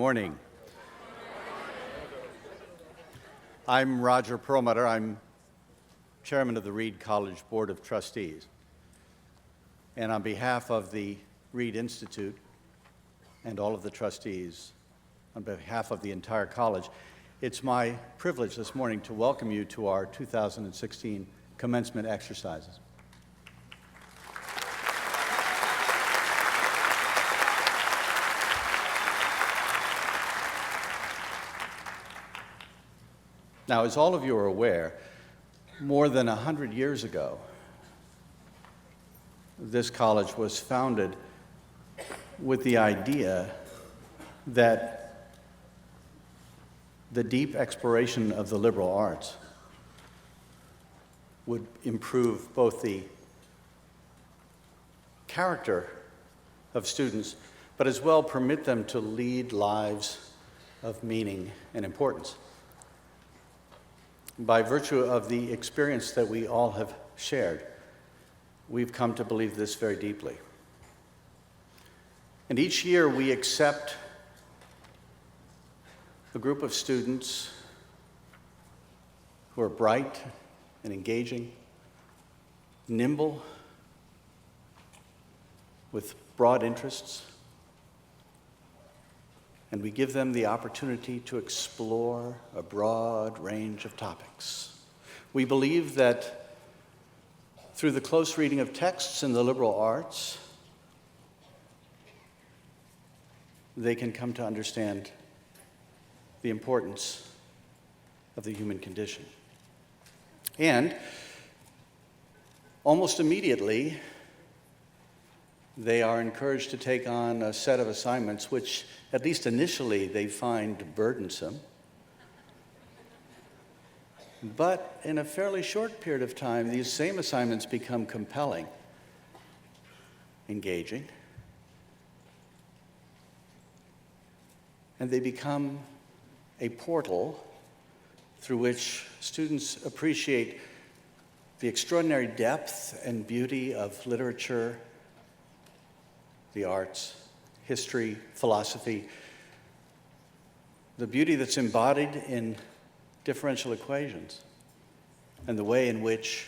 morning. I'm Roger Perlmutter. I'm chairman of the Reed College Board of Trustees. And on behalf of the Reed Institute and all of the trustees, on behalf of the entire college, it's my privilege this morning to welcome you to our 2016 commencement exercises. Now, as all of you are aware, more than 100 years ago, this college was founded with the idea that the deep exploration of the liberal arts would improve both the character of students, but as well permit them to lead lives of meaning and importance. By virtue of the experience that we all have shared, we've come to believe this very deeply. And each year we accept a group of students who are bright and engaging, nimble, with broad interests, and we give them the opportunity to explore a broad range of topics. We believe that through the close reading of texts in the liberal arts, they can come to understand the importance of the human condition. And almost immediately, they are encouraged to take on a set of assignments which, at least initially, they find burdensome. But in a fairly short period of time, these same assignments become compelling, engaging, and they become a portal through which students appreciate the extraordinary depth and beauty of literature, the arts, history, philosophy, the beauty that's embodied in differential equations, and the way in which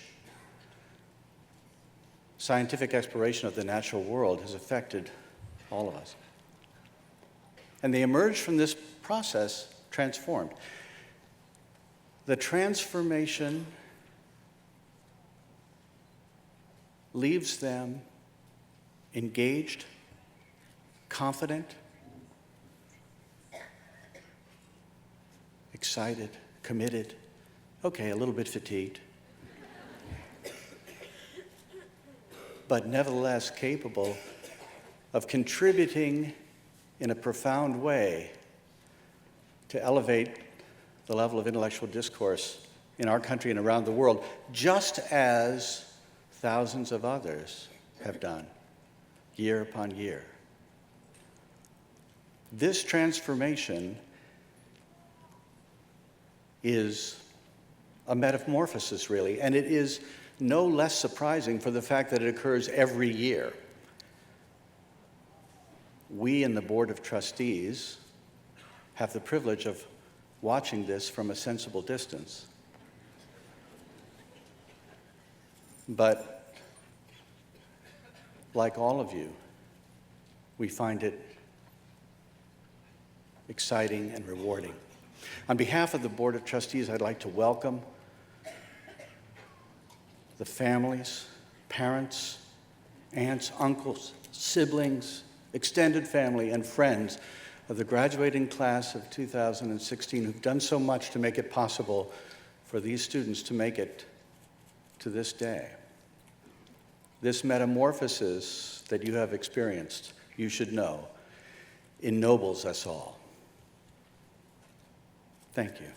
scientific exploration of the natural world has affected all of us. And they emerge from this process transformed. The transformation leaves them engaged, confident, excited, committed, okay, a little bit fatigued, but nevertheless capable of contributing in a profound way to elevate the level of intellectual discourse in our country and around the world, just as thousands of others have done year upon year. This transformation is a metamorphosis, really, and it is no less surprising for the fact that it occurs every year. We in the Board of Trustees have the privilege of watching this from a sensible distance. But like all of you, we find it exciting and rewarding. On behalf of the Board of Trustees, I'd like to welcome the families, parents, aunts, uncles, siblings, extended family, and friends of the graduating class of 2016 who've done so much to make it possible for these students to make it to this day. This metamorphosis that you have experienced, you should know, ennobles us all. Thank you.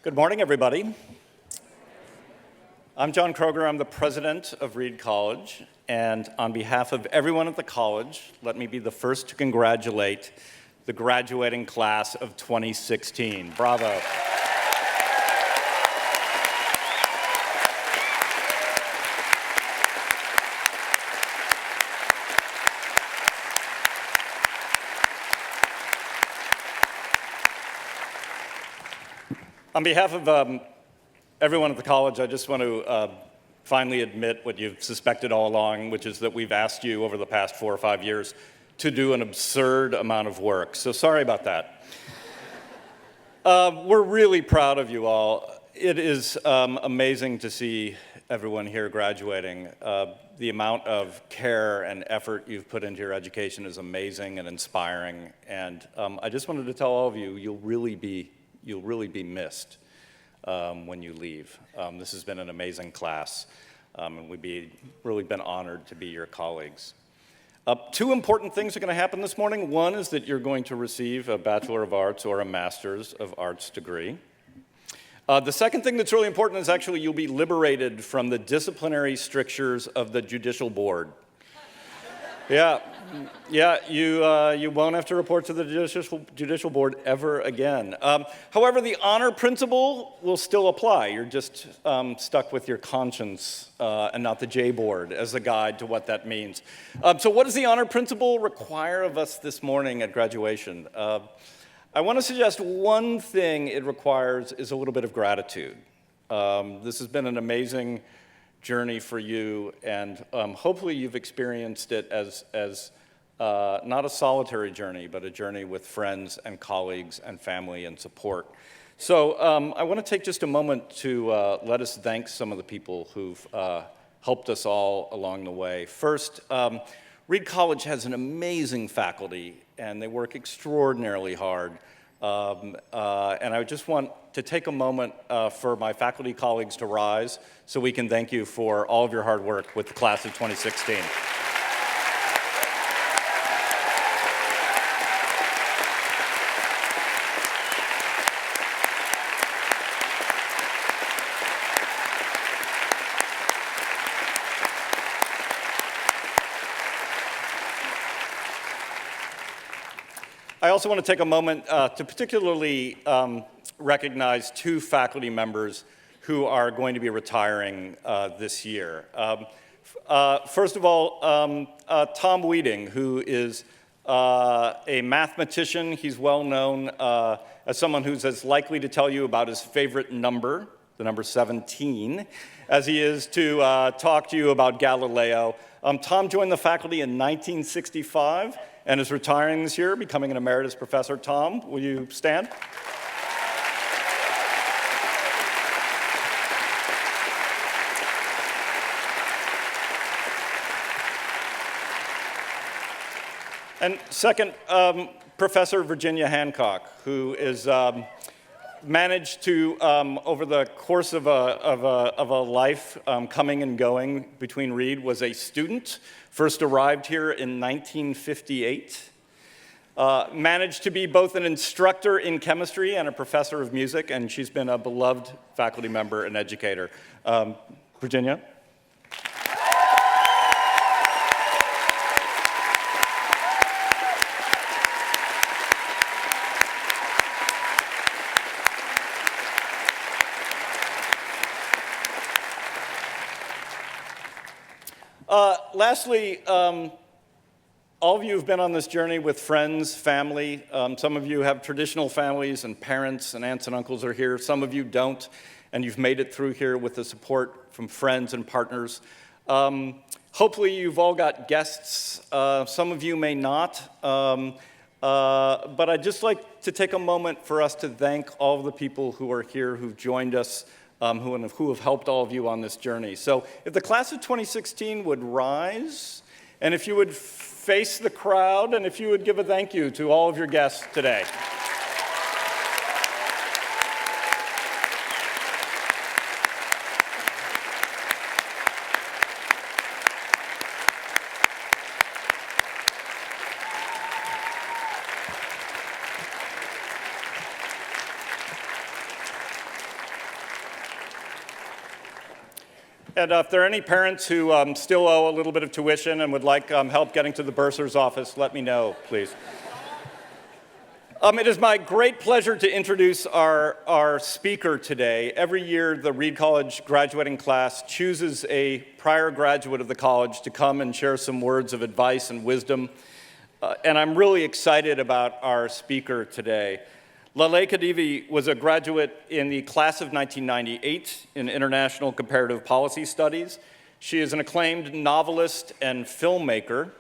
Good morning, everybody. I'm John Kroger. I'm the president of Reed College. And on behalf of everyone at the college, let me be the first to congratulate the graduating class of 2016. Bravo. On behalf of everyone at the college, I just want to finally admit what you've suspected all along, which is that we've asked you over the past 4 or 5 years to do an absurd amount of work. So sorry about that. We're really proud of you all. It is amazing to see everyone here graduating. The amount of care and effort you've put into your education is amazing and inspiring. And I just wanted to tell all of you, you'll really be missed when you leave. This has been an amazing class, and we've really been honored to be your colleagues. 2 important things are going to happen this morning. One is that you're going to receive a Bachelor of Arts or a Master's of Arts degree. The second thing that's really important is actually you'll be liberated from the disciplinary strictures of the Judicial Board. Yeah, you won't have to report to the Judicial Board ever again. However, the honor principle will still apply. You're just stuck with your conscience and not the J Board as a guide to what that means. So what does the honor principle require of us this morning at graduation? I want to suggest one thing it requires is a little bit of gratitude. This has been an amazing journey for you, and hopefully you've experienced it as not a solitary journey, but a journey with friends and colleagues and family and support. So I want to take just a moment to let us thank some of the people who've helped us all along the way. First, Reed College has an amazing faculty, and they work extraordinarily hard. And I just want to take a moment for my faculty colleagues to rise so we can thank you for all of your hard work with the class of 2016. I also want to take a moment to particularly recognize 2 faculty members who are going to be retiring this year. First of all, Tom Weeding, who is a mathematician. He's well known as someone who's as likely to tell you about his favorite number, the number 17, as he is to talk to you about Galileo. Tom joined the faculty in 1965 and is retiring this year, becoming an emeritus professor. Tom, will you stand? And second, Professor Virginia Hancock, who is managed to, over the course of a life coming and going between Reed, was a student, first arrived here in 1958, managed to be both an instructor in chemistry and a professor of music, and she's been a beloved faculty member and educator. Virginia? Lastly, all of you have been on this journey with friends, family. Some of you have traditional families and parents and aunts and uncles are here. Some of you don't, and you've made it through here with the support from friends and partners. Hopefully you've all got guests. Some of you may not. But I'd just like to take a moment for us to thank all of the people who are here, who've joined us, who have helped all of you on this journey. So if the class of 2016 would rise, and if you would face the crowd, and if you would give a thank you to all of your guests today. And if there are any parents who still owe a little bit of tuition and would like help getting to the bursar's office, let me know, please. It is my great pleasure to introduce our speaker today. Every year, the Reed College graduating class chooses a prior graduate of the college to come and share some words of advice and wisdom. And I'm really excited about our speaker today. Laleh Khedivi was a graduate in the class of 1998 in International Comparative Policy Studies. She is an acclaimed novelist and filmmaker.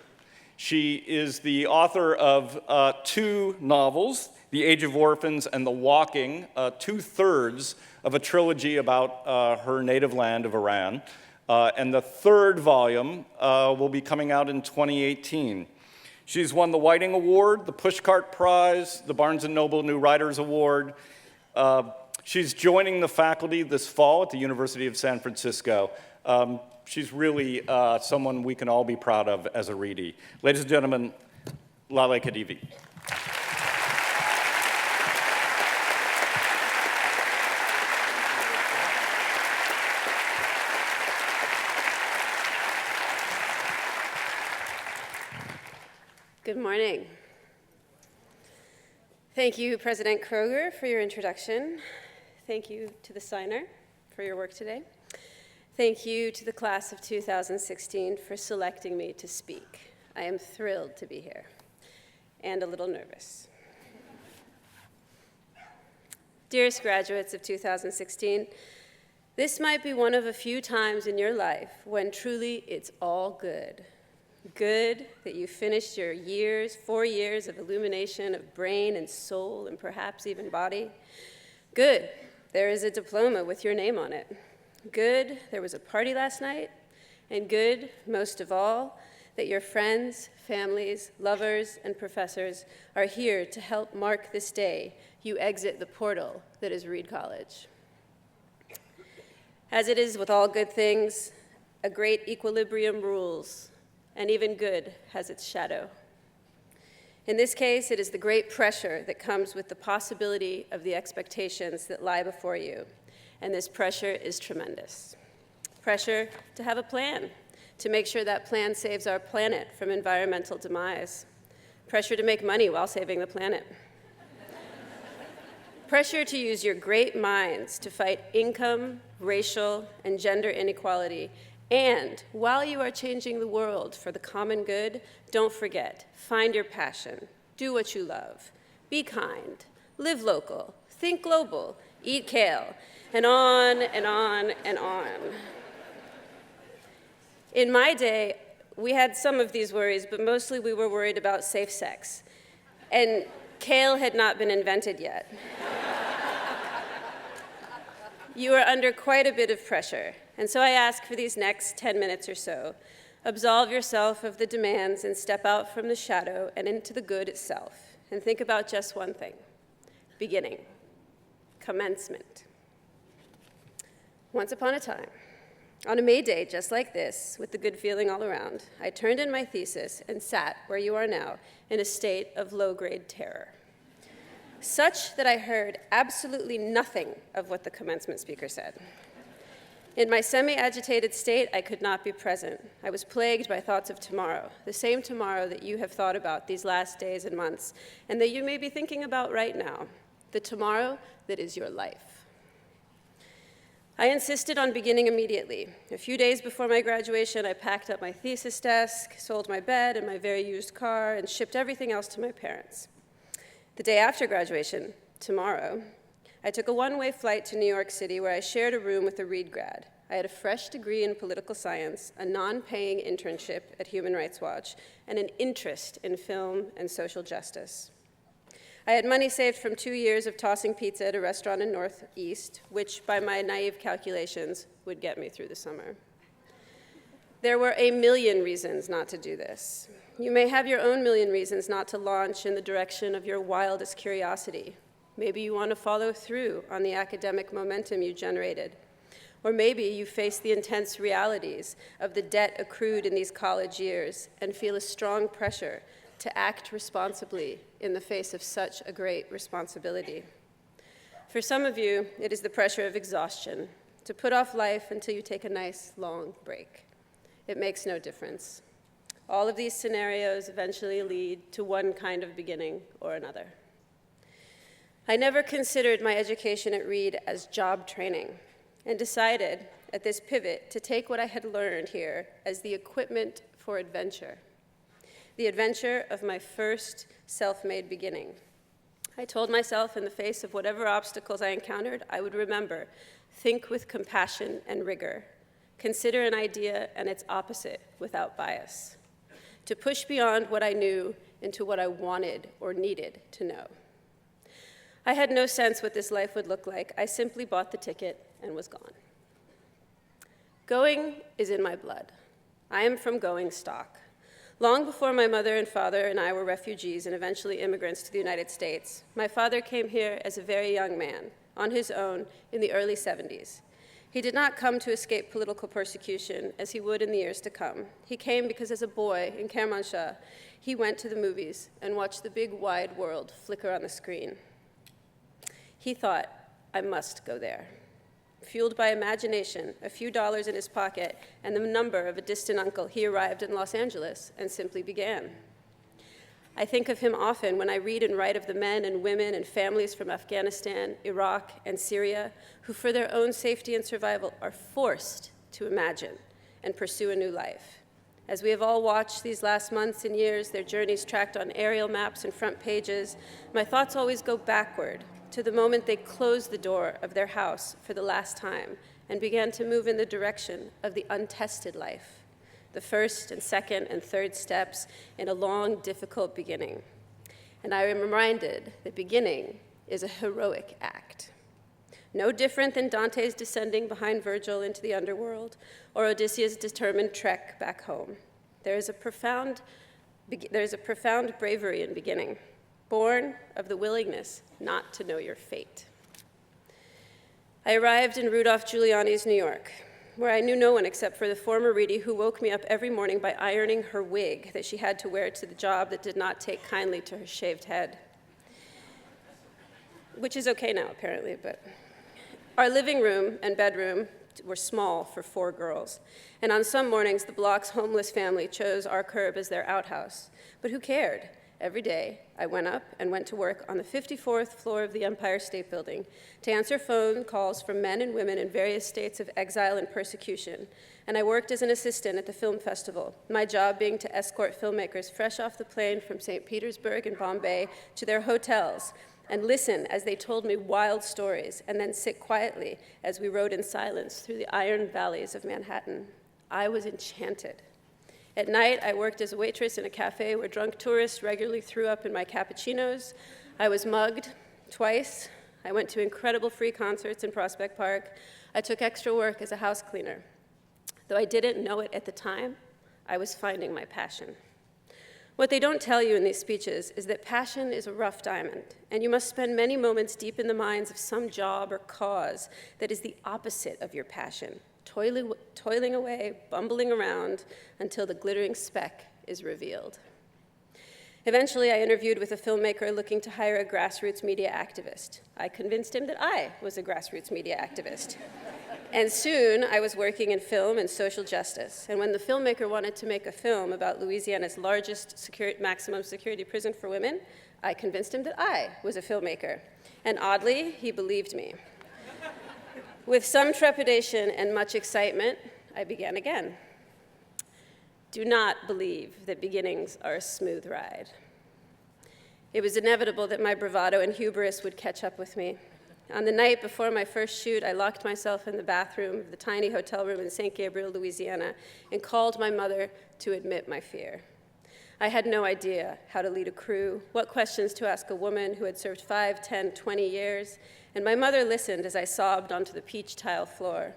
She is the author of 2 novels, The Age of Orphans and The Walking, 2/3 of a trilogy about her native land of Iran. And the 3rd volume will be coming out in 2018. She's won the Whiting Award, the Pushcart Prize, the Barnes & Noble New Writers Award. She's joining the faculty this fall at the University of San Francisco. She's really someone we can all be proud of as a Reedy. Ladies and gentlemen, Laleh Khedivi. Good morning. Thank you, President Kroger, for your introduction. Thank you to the signer for your work today. Thank you to the class of 2016 for selecting me to speak. I am thrilled to be here and a little nervous. Dearest graduates of 2016, this might be one of a few times in your life when truly it's all good. Good that you finished your 4 years of illumination of brain and soul and perhaps even body. Good, there is a diploma with your name on it. Good, there was a party last night. And good, most of all, that your friends, families, lovers, and professors are here to help mark this day you exit the portal that is Reed College. As it is with all good things, a great equilibrium rules, and even good has its shadow. In this case, it is the great pressure that comes with the possibility of the expectations that lie before you, and this pressure is tremendous. Pressure to have a plan, to make sure that plan saves our planet from environmental demise. Pressure to make money while saving the planet. Pressure to use your great minds to fight income, racial, and gender inequality. And while you are changing the world for the common good, don't forget, find your passion, do what you love, be kind, live local, think global, eat kale, and on and on and on. In my day, we had some of these worries, but mostly we were worried about safe sex. And kale had not been invented yet. You are under quite a bit of pressure, and so I ask for these next 10 minutes or so. Absolve yourself of the demands and step out from the shadow and into the good itself, and think about just one thing: beginning, commencement. Once upon a time, on a May day just like this, with the good feeling all around, I turned in my thesis and sat where you are now in a state of low-grade terror. Such that I heard absolutely nothing of what the commencement speaker said. In my semi-agitated state, I could not be present. I was plagued by thoughts of tomorrow, the same tomorrow that you have thought about these last days and months, and that you may be thinking about right now, the tomorrow that is your life. I insisted on beginning immediately. A few days before my graduation, I packed up my thesis desk, sold my bed and my very used car, and shipped everything else to my parents. The day after graduation, tomorrow, I took a one-way flight to New York City where I shared a room with a Reed grad. I had a fresh degree in political science, a non-paying internship at Human Rights Watch, and an interest in film and social justice. I had money saved from 2 years of tossing pizza at a restaurant in Northeast, which, by my naive calculations, would get me through the summer. There were a million reasons not to do this. You may have your own million reasons not to launch in the direction of your wildest curiosity. Maybe you want to follow through on the academic momentum you generated. Or maybe you face the intense realities of the debt accrued in these college years and feel a strong pressure to act responsibly in the face of such a great responsibility. For some of you, it is the pressure of exhaustion, to put off life until you take a nice long break. It makes no difference. All of these scenarios eventually lead to one kind of beginning or another. I never considered my education at Reed as job training and decided at this pivot to take what I had learned here as the equipment for adventure, the adventure of my first self-made beginning. I told myself in the face of whatever obstacles I encountered, I would remember, think with compassion and rigor, consider an idea and its opposite without bias, to push beyond what I knew into what I wanted or needed to know. I had no sense what this life would look like. I simply bought the ticket and was gone. Going is in my blood. I am from going stock. Long before my mother and father and I were refugees and eventually immigrants to the United States, my father came here as a very young man, on his own, in the early 70s. He did not come to escape political persecution, as he would in the years to come. He came because as a boy in Kermanshah, he went to the movies and watched the big wide world flicker on the screen. He thought, I must go there. Fueled by imagination, a few dollars in his pocket, and the number of a distant uncle, he arrived in Los Angeles and simply began. I think of him often when I read and write of the men and women and families from Afghanistan, Iraq, and Syria who, for their own safety and survival, are forced to imagine and pursue a new life. As we have all watched these last months and years, their journeys tracked on aerial maps and front pages, my thoughts always go backward to the moment they closed the door of their house for the last time and began to move in the direction of the untested life, the first and second and third steps in a long, difficult beginning. And I am reminded that beginning is a heroic act. No different than Dante's descending behind Virgil into the underworld or Odysseus' determined trek back home. There is a profound bravery in beginning, born of the willingness not to know your fate. I arrived in Rudolph Giuliani's New York, where I knew no one except for the former Reedy who woke me up every morning by ironing her wig that she had to wear to the job that did not take kindly to her shaved head. Which is okay now, apparently, but our living room and bedroom were small for 4 girls, and on some mornings the block's homeless family chose our curb as their outhouse. But who cared? Every day, I went up and went to work on the 54th floor of the Empire State Building to answer phone calls from men and women in various states of exile and persecution, and I worked as an assistant at the film festival, my job being to escort filmmakers fresh off the plane from St. Petersburg and Bombay to their hotels and listen as they told me wild stories, and then sit quietly as we rode in silence through the iron valleys of Manhattan. I was enchanted. At night, I worked as a waitress in a cafe where drunk tourists regularly threw up in my cappuccinos. I was mugged twice. I went to incredible free concerts in Prospect Park. I took extra work as a house cleaner. Though I didn't know it at the time, I was finding my passion. What they don't tell you in these speeches is that passion is a rough diamond, and you must spend many moments deep in the minds of some job or cause that is the opposite of your passion, toiling away, bumbling around until the glittering speck is revealed. Eventually, I interviewed with a filmmaker looking to hire a grassroots media activist. I convinced him that I was a grassroots media activist. And soon, I was working in film and social justice. And when the filmmaker wanted to make a film about Louisiana's largest maximum security prison for women, I convinced him that I was a filmmaker. And oddly, he believed me. With some trepidation and much excitement, I began again. Do not believe that beginnings are a smooth ride. It was inevitable that my bravado and hubris would catch up with me. On the night before my first shoot, I locked myself in the bathroom of the tiny hotel room in St. Gabriel, Louisiana, and called my mother to admit my fear. I had no idea how to lead a crew, what questions to ask a woman who had served 5, 10, 20 years, and my mother listened as I sobbed onto the peach tile floor.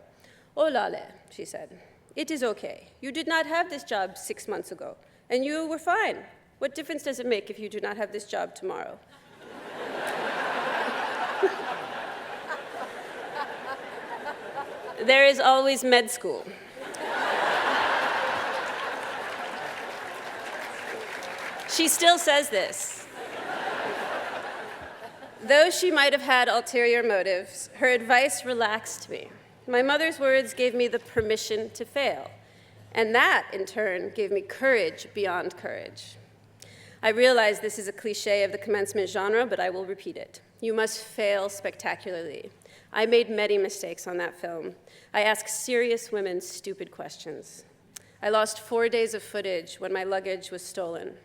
"Oh, Lale," she said, "it is okay. You did not have this job 6 months ago, and you were fine. What difference does it make if you do not have this job tomorrow?" There is always med school. She still says this. Though she might have had ulterior motives, her advice relaxed me. My mother's words gave me the permission to fail, and that, in turn, gave me courage beyond courage. I realize this is a cliche of the commencement genre, but I will repeat it. You must fail spectacularly. I made many mistakes on that film. I asked serious women stupid questions. I lost 4 days of footage when my luggage was stolen.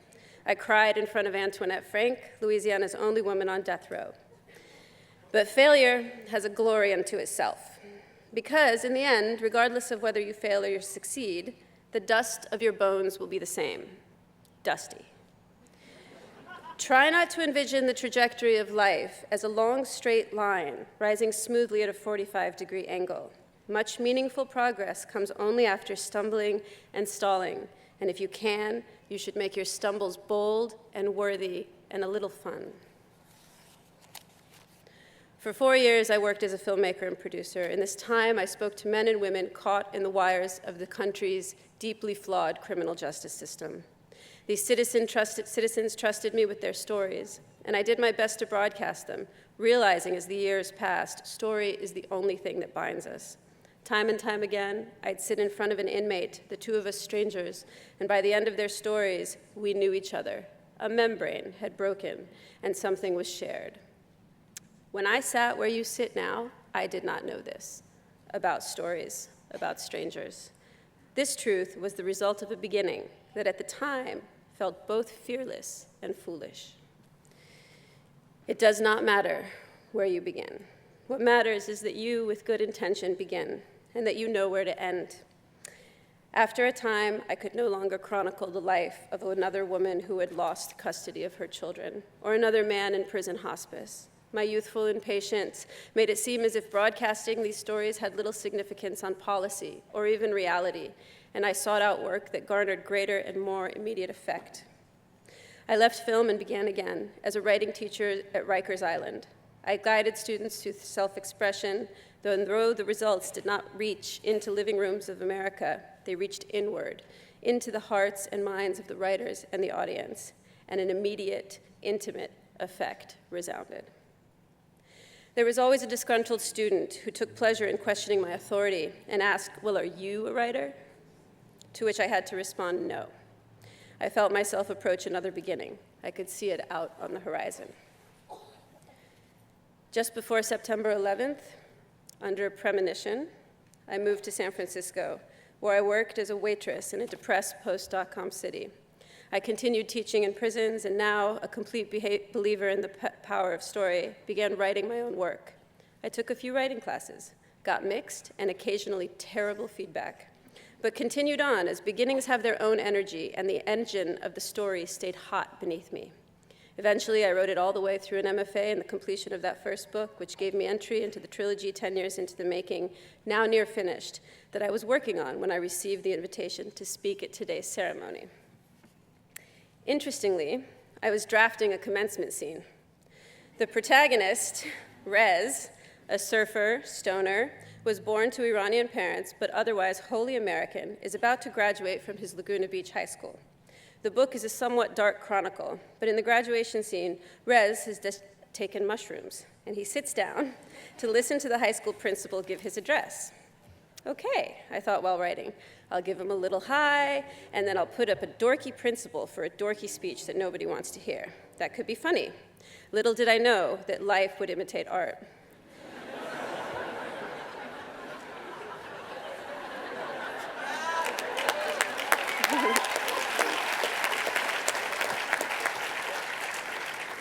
I cried in front of Antoinette Frank, Louisiana's only woman on death row. But failure has a glory unto itself, because in the end, regardless of whether you fail or you succeed, the dust of your bones will be the same, dusty. Try not to envision the trajectory of life as a long, straight line rising smoothly at a 45-degree angle. Much meaningful progress comes only after stumbling and stalling, and if you can, you should make your stumbles bold and worthy and a little fun. For 4 years, I worked as a filmmaker and producer. In this time, I spoke to men and women caught in the wires of the country's deeply flawed criminal justice system. These citizens trusted me with their stories, and I did my best to broadcast them, realizing as the years passed, story is the only thing that binds us. Time and time again, I'd sit in front of an inmate, the two of us strangers, and by the end of their stories, we knew each other. A membrane had broken, and something was shared. When I sat where you sit now, I did not know this about stories, about strangers. This truth was the result of a beginning that at the time felt both fearless and foolish. It does not matter where you begin. What matters is that you, with good intention, begin, and that you know where to end. After a time, I could no longer chronicle the life of another woman who had lost custody of her children, or another man in prison hospice. My youthful impatience made it seem as if broadcasting these stories had little significance on policy or even reality, and I sought out work that garnered greater and more immediate effect. I left film and began again as a writing teacher at Rikers Island. I guided students to self-expression, though the results did not reach into living rooms of America, they reached inward, into the hearts and minds of the writers and the audience, and an immediate, intimate effect resounded. There was always a disgruntled student who took pleasure in questioning my authority and asked, "Well, are you a writer?" To which I had to respond, no. I felt myself approach another beginning. I could see it out on the horizon. Just before September 11th, under a premonition, I moved to San Francisco, where I worked as a waitress in a depressed post-dot-com city. I continued teaching in prisons, and now, a complete believer in the power of story, began writing my own work. I took a few writing classes, got mixed and occasionally terrible feedback, but continued on as beginnings have their own energy, and the engine of the story stayed hot beneath me. Eventually, I wrote it all the way through an MFA and the completion of that first book, which gave me entry into the trilogy 10 years into the making, now near finished, that I was working on when I received the invitation to speak at today's ceremony. Interestingly, I was drafting a commencement scene. The protagonist, Rez, a surfer, stoner, was born to Iranian parents, but otherwise wholly American, is about to graduate from his Laguna Beach high school. The book is a somewhat dark chronicle, but in the graduation scene, Rez has just taken mushrooms, and he sits down to listen to the high school principal give his address. Okay, I thought while writing, I'll give him a little high, and then I'll put up a dorky principal for a dorky speech that nobody wants to hear. That could be funny. Little did I know that life would imitate art.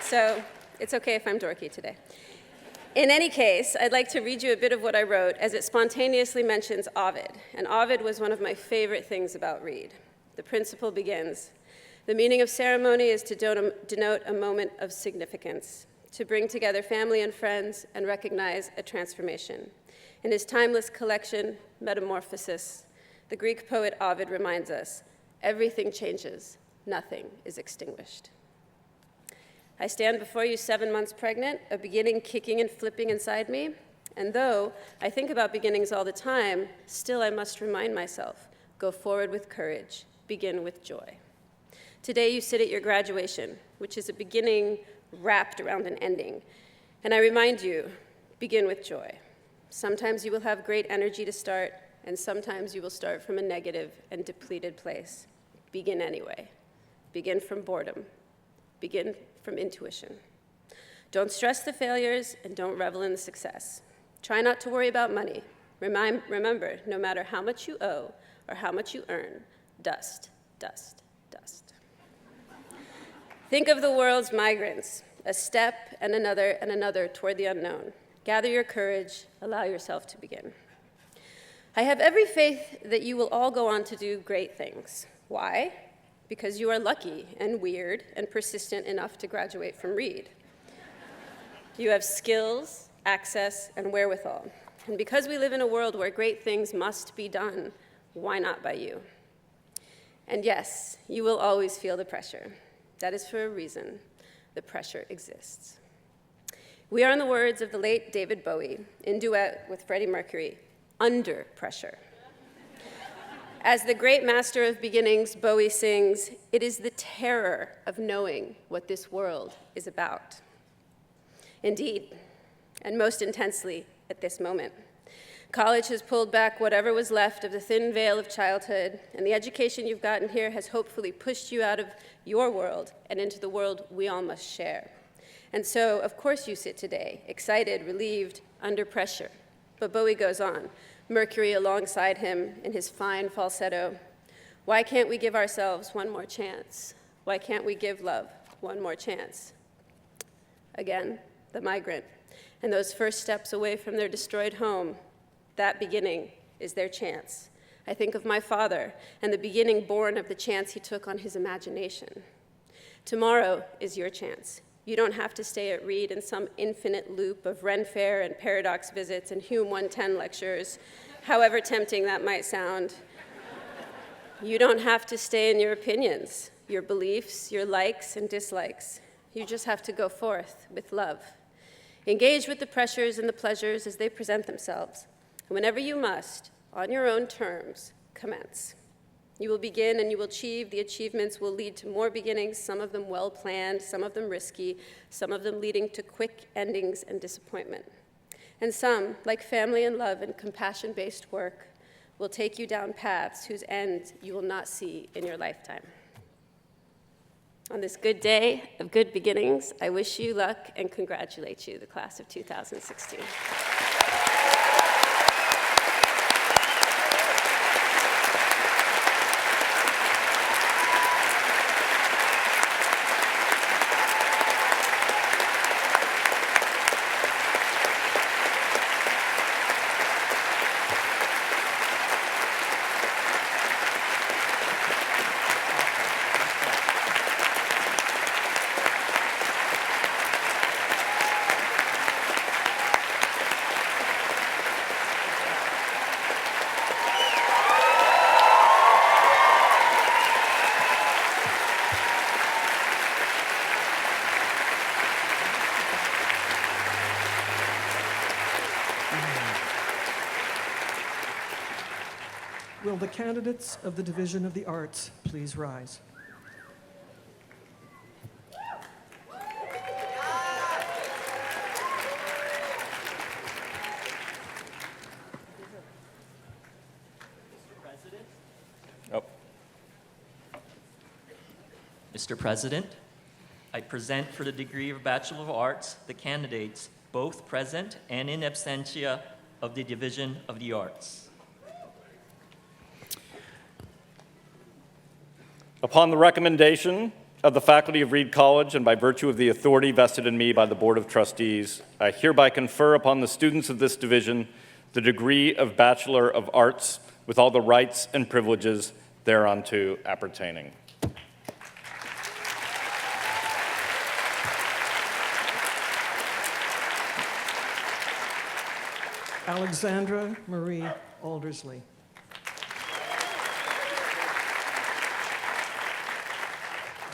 So it's okay if I'm dorky today. In any case, I'd like to read you a bit of what I wrote, as it spontaneously mentions Ovid, and Ovid was one of my favorite things about Reed. The principle begins, "The meaning of ceremony is to denote a moment of significance, to bring together family and friends and recognize a transformation." In his timeless collection, Metamorphosis, the Greek poet Ovid reminds us, everything changes, nothing is extinguished. I stand before you 7 months pregnant, a beginning kicking and flipping inside me, and though I think about beginnings all the time, still I must remind myself, go forward with courage, begin with joy. Today you sit at your graduation, which is a beginning wrapped around an ending, and I remind you, begin with joy. Sometimes you will have great energy to start, and sometimes you will start from a negative and depleted place. Begin anyway. Begin from boredom. Begin from intuition. Don't stress the failures and don't revel in the success. Try not to worry about money. Remember, no matter how much you owe or how much you earn, dust, dust, dust. Think of the world's migrants, a step and another toward the unknown. Gather your courage, allow yourself to begin. I have every faith that you will all go on to do great things. Why? Because you are lucky and weird and persistent enough to graduate from Reed. You have skills, access, and wherewithal. And because we live in a world where great things must be done, why not by you? And yes, you will always feel the pressure. That is for a reason. The pressure exists. We are, in the words of the late David Bowie, in duet with Freddie Mercury, under pressure. As the great master of beginnings, Bowie sings, "It is the terror of knowing what this world is about." Indeed, and most intensely at this moment. College has pulled back whatever was left of the thin veil of childhood, and the education you've gotten here has hopefully pushed you out of your world and into the world we all must share. And so, of course, you sit today, excited, relieved, under pressure. But Bowie goes on, Mercury alongside him in his fine falsetto. Why can't we give ourselves one more chance? Why can't we give love one more chance? Again, the migrant, and those first steps away from their destroyed home, that beginning is their chance. I think of my father and the beginning born of the chance he took on his imagination. Tomorrow is your chance. You don't have to stay at Reed in some infinite loop of Ren Fair and Paradox visits and Hume 110 lectures, however tempting that might sound. You don't have to stay in your opinions, your beliefs, your likes and dislikes. You just have to go forth with love. Engage with the pressures and the pleasures as they present themselves. And whenever you must, on your own terms, commence. You will begin and you will achieve. The achievements will lead to more beginnings, some of them well-planned, some of them risky, some of them leading to quick endings and disappointment. And some, like family and love and compassion-based work, will take you down paths whose end you will not see in your lifetime. On this good day of good beginnings, I wish you luck and congratulate you, the class of 2016. Will the candidates of the Division of the Arts please rise? Mr. President, I present for the degree of Bachelor of Arts the candidates, both present and in absentia, of the Division of the Arts. Upon the recommendation of the faculty of Reed College and by virtue of the authority vested in me by the Board of Trustees, I hereby confer upon the students of this division the degree of Bachelor of Arts with all the rights and privileges thereunto appertaining. Alexandra Marie Aldersley.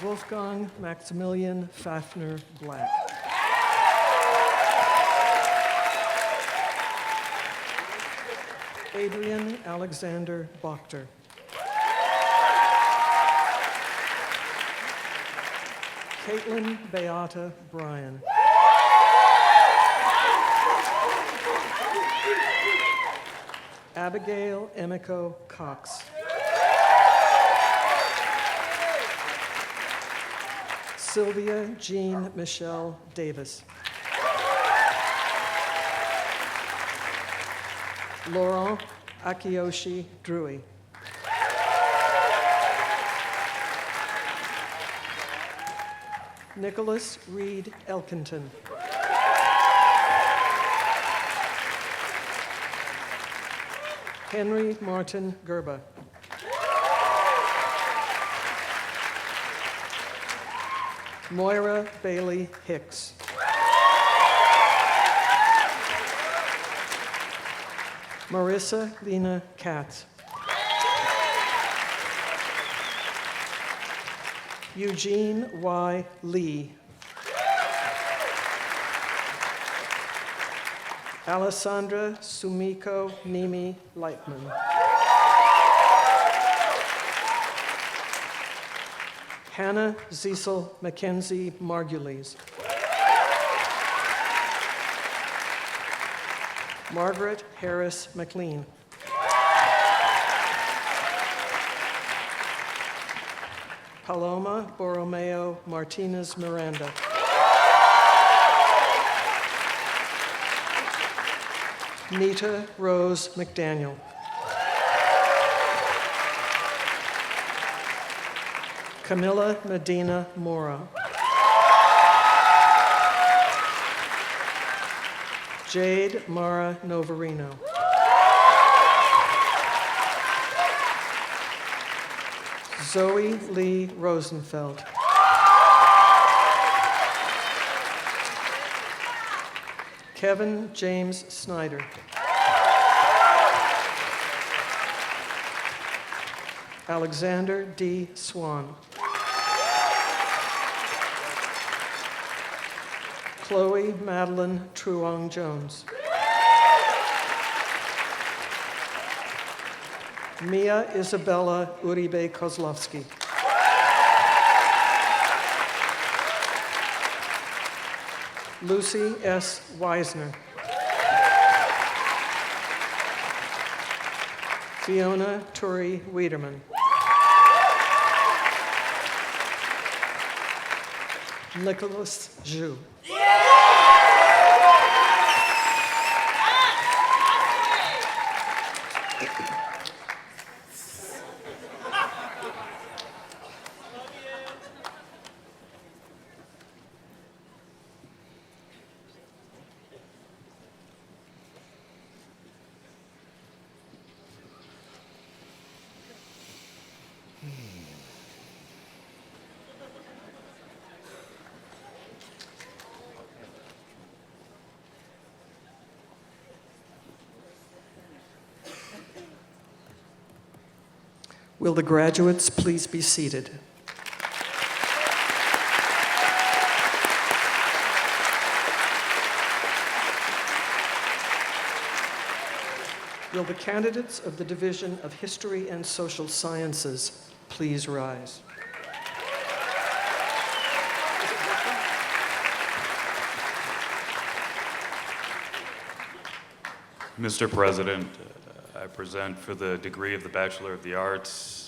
Wolfgang Maximilian Fafner Black. Adrian Alexander Bochter. Caitlin Beata Bryan. Abigail Emiko Cox. Sylvia Jean Michelle Davis. Laurent Akiyoshi Drui. Nicholas Reed Elkington. Henry Martin Gerba. Moira Bailey Hicks. Marissa Lena Katz. Eugene Y. Lee. Alessandra Sumiko Nimi Lightman. Hannah Cecil Mackenzie Margulies. Margaret Harris McLean. Paloma Borromeo Martinez Miranda. Nita Rose McDaniel. Camilla Medina Mora. Jade Mara Novarino. Zoe Lee Rosenfeld. Kevin James Snyder. Alexander D. Swan. Chloe Madeline Truong Jones. Mia Isabella Uribe Kozlovsky. Lucy S. Weisner. Fiona Turi Wiederman. Nicholas Zhu. Will the graduates please be seated? Will the candidates of the Division of History and Social Sciences please rise? Mr. President, I present for the degree of the Bachelor of the Arts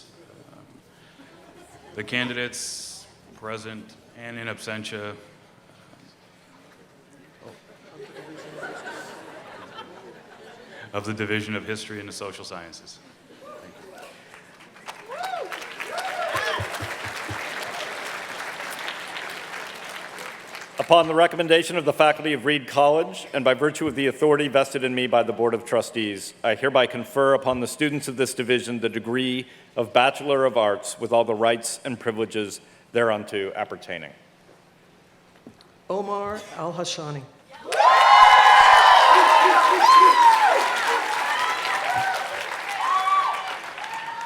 the candidates present and in absentia of the Division of History and the Social Sciences. Upon the recommendation of the faculty of Reed College, and by virtue of the authority vested in me by the Board of Trustees, I hereby confer upon the students of this division the degree of Bachelor of Arts with all the rights and privileges thereunto appertaining. Omar Al-Hashani.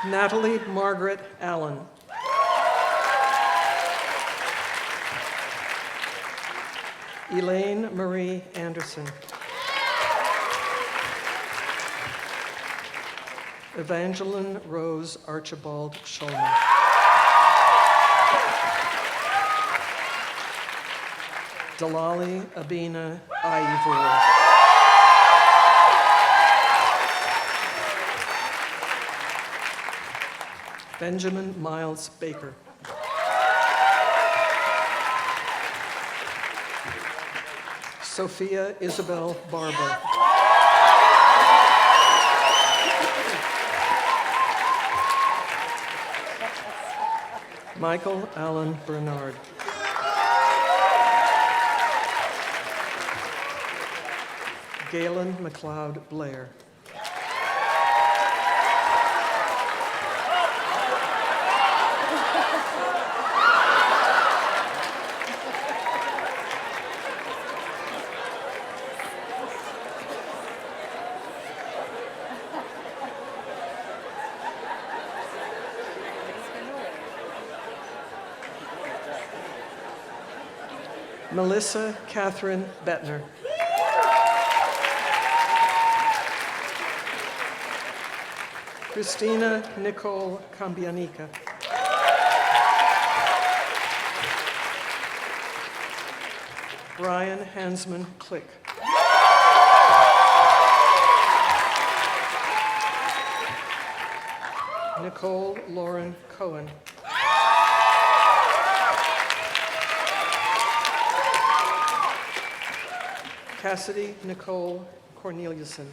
Natalie Margaret Allen. Elaine Marie Anderson. Evangeline Rose Archibald Schulman. Dalali Abina Aivur. Benjamin Miles Baker. Sophia Isabel Barba. Michael Allen Bernard. Galen McLeod Blair. Melissa Catherine Bettner. Christina Nicole Cambianica. Brian Hansman Click. Nicole Lauren Cohen. Cassidy Nicole Corneliuson.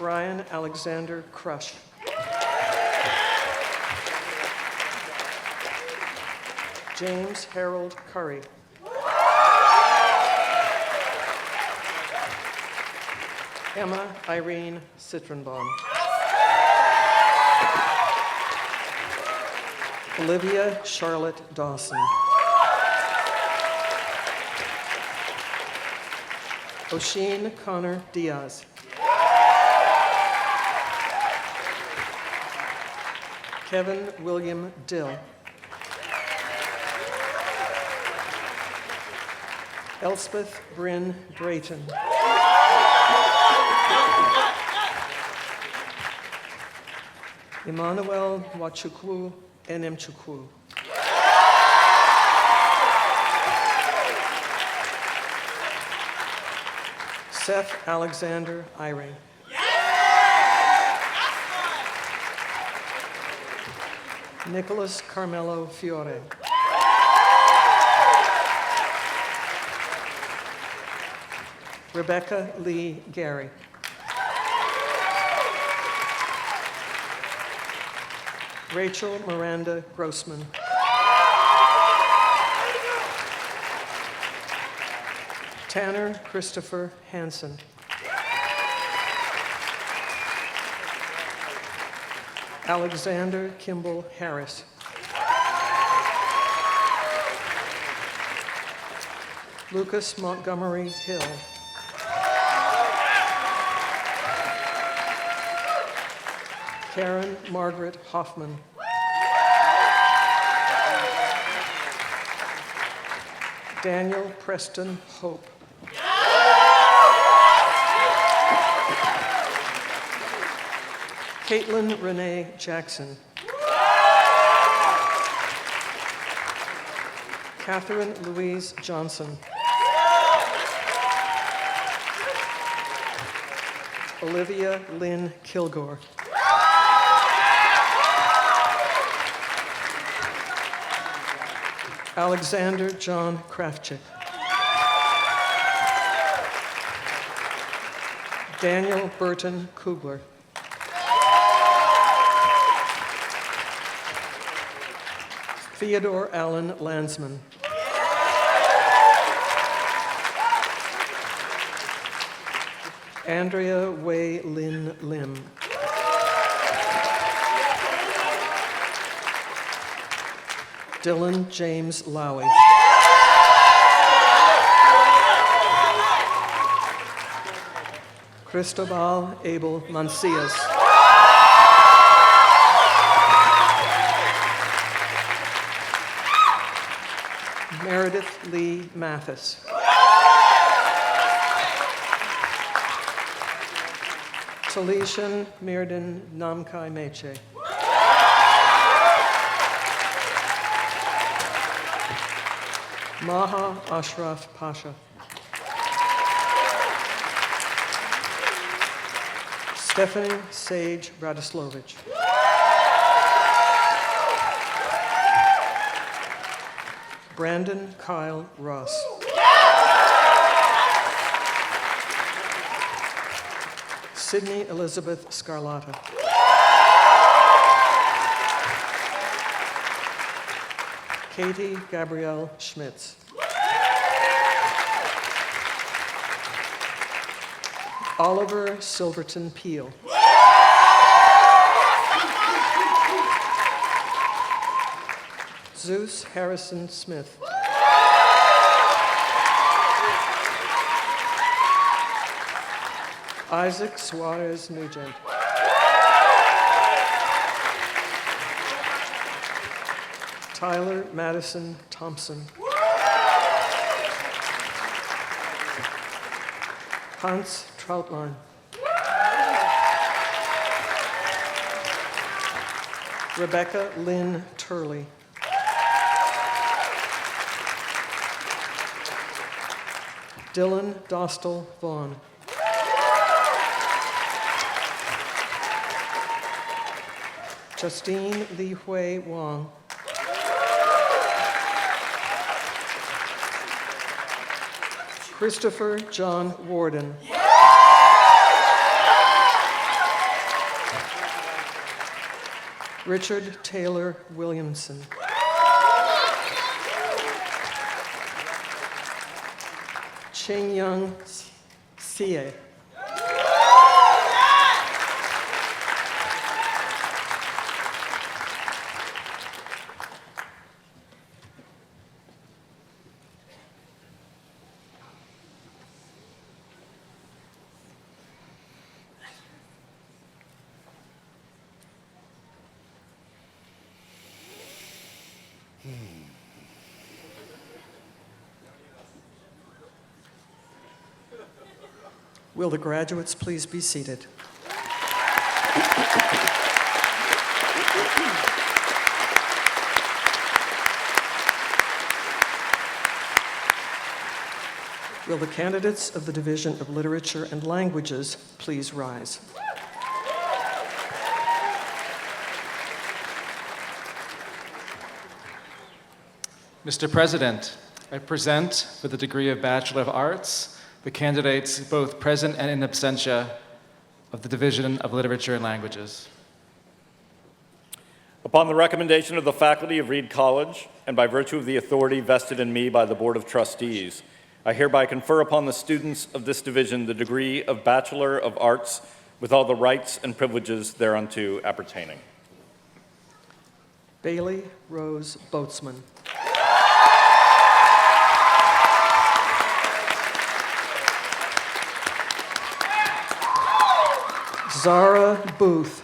Brian Alexander Crush. James Harold Curry. Emma Irene Citronbaum. Olivia Charlotte Dawson. Oisin Connor Diaz. Kevin William Dill. Elspeth Bryn Drayton. Emmanuel Wachukwu Enemchukwu. Seth Alexander Eyring. Nicholas Carmelo Fiore. Rebecca Lee Gary. Rachel Miranda Grossman. Tanner Christopher Hansen. Alexander Kimball Harris. Lucas Montgomery Hill. Karen Margaret Hoffman. Daniel Preston Hope. Caitlin Renee Jackson. Catherine Louise Johnson. Olivia Lynn Kilgore. Alexander John Krafchick. Daniel Burton Kugler. Theodore Allen Landsman. Andrea Wei Lin Lim. Dylan James Lowy. Cristobal Abel Mancias. Meredith Lee Mathis. Talishan Mirdan Namkai Meche. Maha Ashraf Pasha. Stephanie Sage Radislovich. Brandon Kyle Ross. Sydney Elizabeth Scarlata. Katie Gabrielle Schmitz. Oliver Silverton Peel. Zeus Harrison Smith. Isaac Suarez Nugent. Tyler Madison Thompson. Hans Trautmann. Rebecca Lynn Turley. Dylan Dostal Vaughn. Justine Li Hui Wang. Christopher John Warden. Richard Taylor Williamson. Ching Young Sie. Will the graduates please be seated? Will the candidates of the Division of Literature and Languages please rise? Mr. President, I present for the degree of Bachelor of Arts the candidates both present and in absentia of the Division of Literature and Languages. Upon the recommendation of the faculty of Reed College, and by virtue of the authority vested in me by the Board of Trustees, I hereby confer upon the students of this division the degree of Bachelor of Arts with all the rights and privileges thereunto appertaining. Bailey Rose Boatsman. Zara Booth.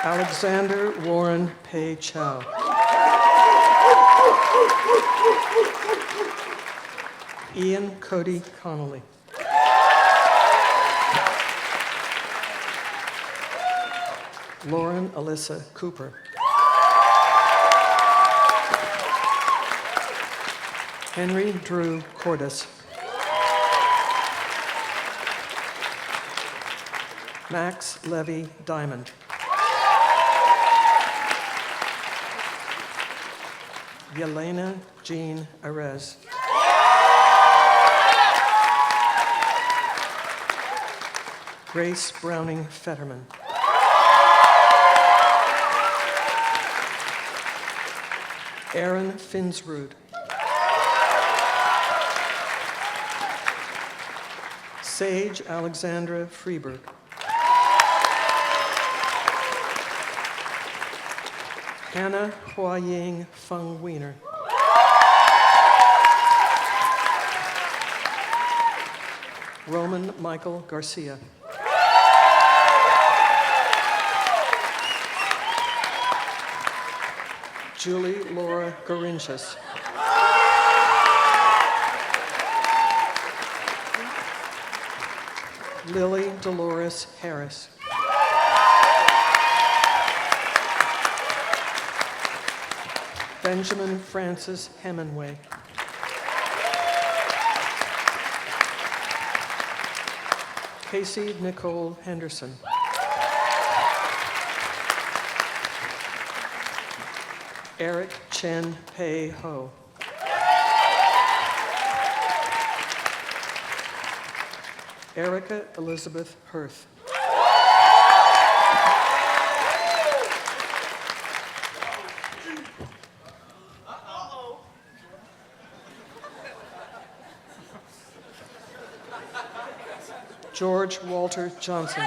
Alexander Warren Pei Chow. Ian Cody Connolly. Lauren Alyssa Cooper. Henry Drew Cordes. Max Levy Diamond. Yelena Jean Arez. Grace Browning Fetterman. Aaron Finsrud. Sage Alexandra Freeberg. Hannah Huaying Feng Wiener. Roman Michael Garcia. Julie Laura Gorinchas. Lily Dolores Harris. Benjamin Francis Hemingway. Casey Nicole Henderson. Eric Chen Pei Ho. Erica Elizabeth Hirth. George Walter Johnson.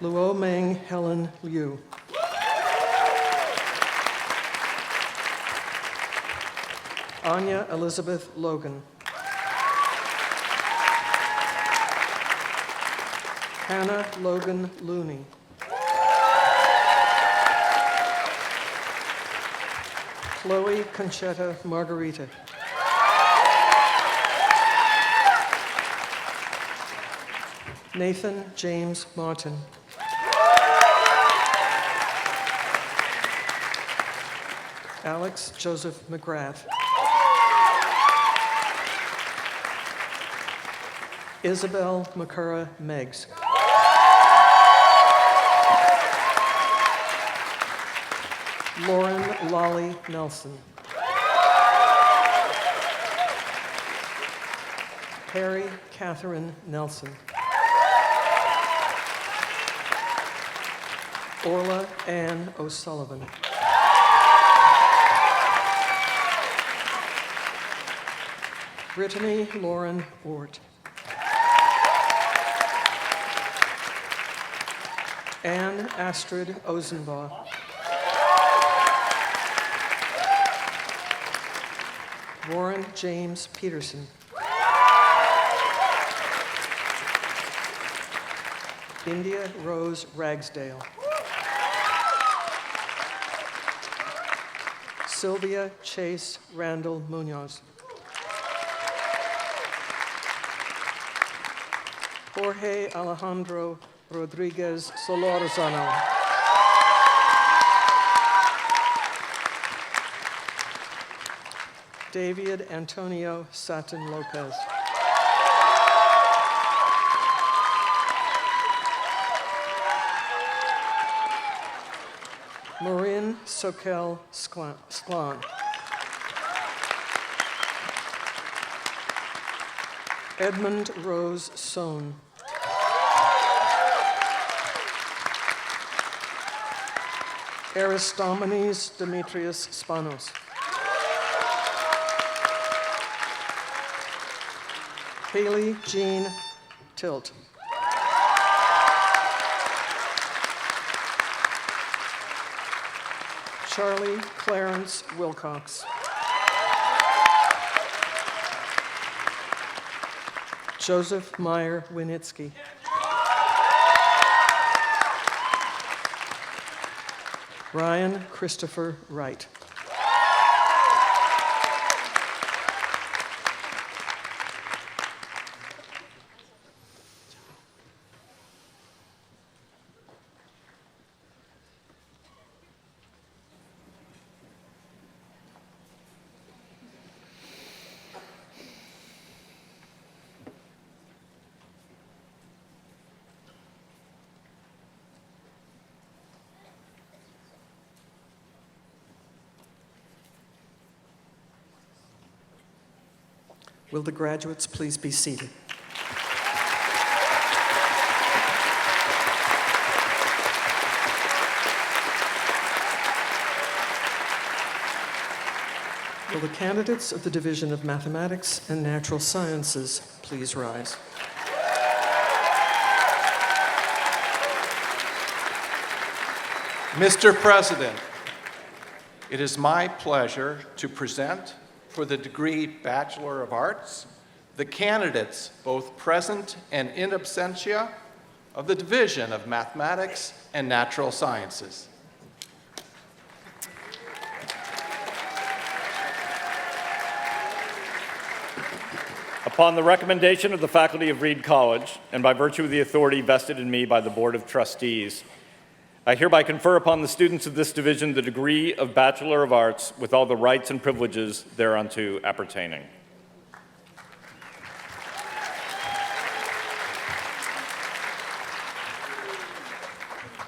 Luo Meng Helen Liu. Anya Elizabeth Logan. Hannah Logan Looney. Chloe Conchetta Margarita. Nathan James Martin. Alex Joseph McGrath. Isabel McCurra Meggs. Lauren Lolly Nelson. Harry Catherine Nelson. Orla Ann O'Sullivan. Brittany Lauren Ort. Anne Astrid Ozenbaugh. Warren James Peterson. India Rose Ragsdale. Sylvia Chase Randall Munoz. Jorge Alejandro Rodriguez Solorzano. David Antonio Satin Lopez. Marin Sokel Sklan. Edmund Rose Sohn. Aristomenes Demetrius Spanos. Haley Jean Tilt. Charlie Clarence Wilcox. Joseph Meyer Winitsky. Ryan Christopher Wright. Will the graduates please be seated? Will the candidates of the Division of Mathematics and Natural Sciences please rise? Mr. President, it is my pleasure to present for the degree Bachelor of Arts the candidates, both present and in absentia, of the Division of Mathematics and Natural Sciences. Upon the recommendation of the faculty of Reed College, and by virtue of the authority vested in me by the Board of Trustees, I hereby confer upon the students of this division the degree of Bachelor of Arts with all the rights and privileges thereunto appertaining.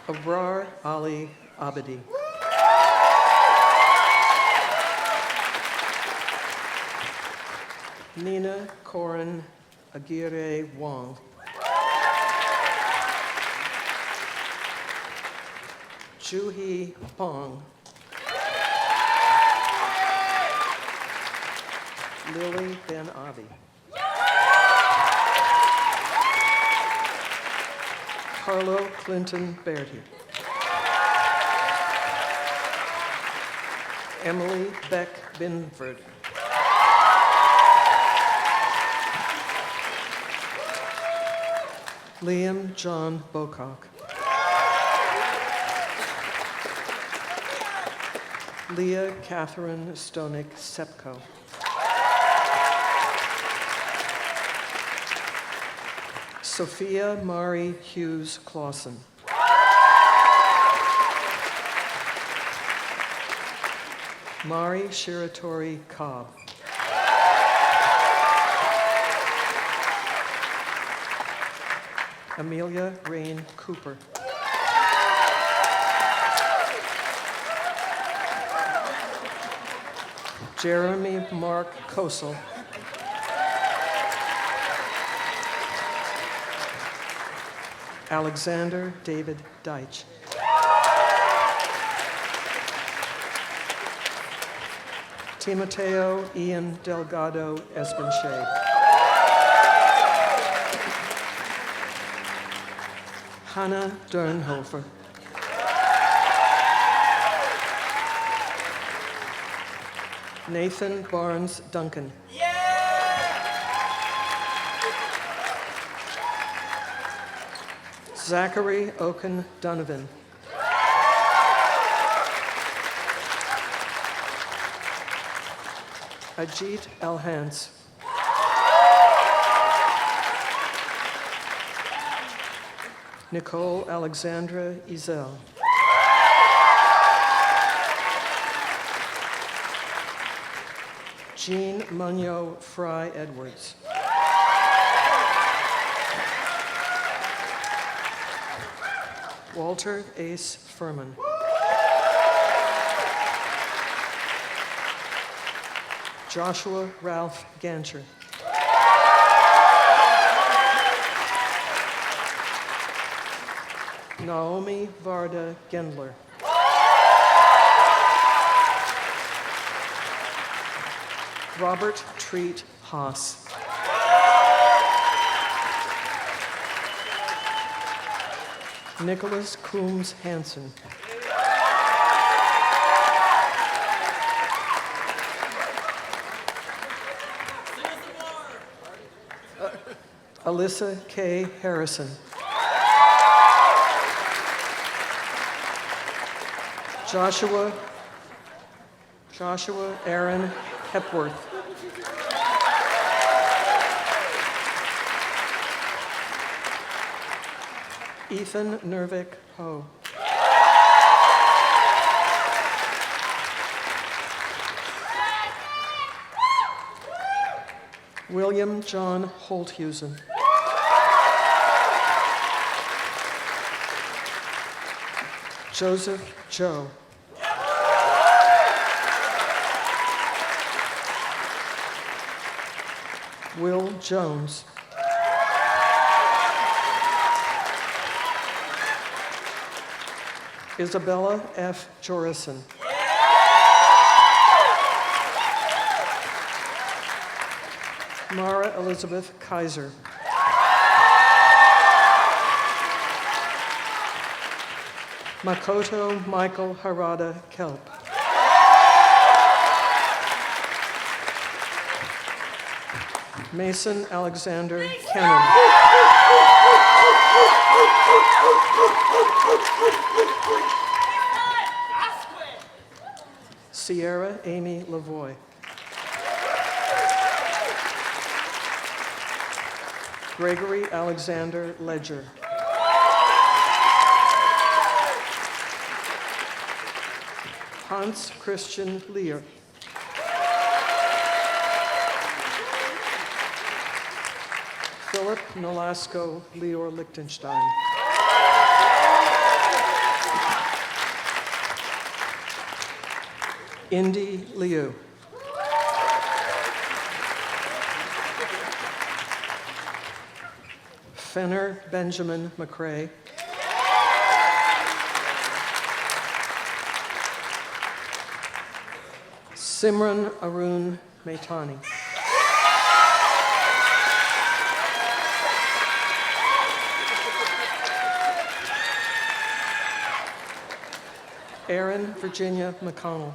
Abrar Ali Abedi. Nina Corin Aguirre Wong. Juhi Pong. Ben Avi. Carlo Clinton Berti. Emily Beck Binford. Liam John Bocock. Leah Catherine Stonik Sepko. Sophia Mari Hughes Clausen. Mari Shiratori Cobb. Amelia Rain Cooper. Jeremy Mark Kosel. Alexander David Deitch. Timoteo Ian Delgado Espenshade. Hannah Dernhofer. Nathan Barnes Duncan. Zachary Oken Donovan. Ajit Alhans. Nicole Alexandra Ezel. Jean Munyo Fry Edwards. Walter Ace Furman. Joshua Ralph Gancher. Naomi Varda Gendler. Robert Treat Haas. Nicholas Coombs Hansen. Alyssa K. Harrison. Joshua Aaron Hepworth. Ethan Nervik Ho. William John Holthusen. Joseph Joe. Will Jones. Isabella F. Jorison. Mara Elizabeth Kaiser. Makoto Michael Harada Kelp. Mason Alexander Cannon. Sierra Amy Lavoie. Gregory Alexander Ledger. Hans Christian Lear. Philip Nolasco Leor Lichtenstein. Indy Liu. Fenner Benjamin McCrae. Simran Arun Maitani. Erin Virginia McConnell.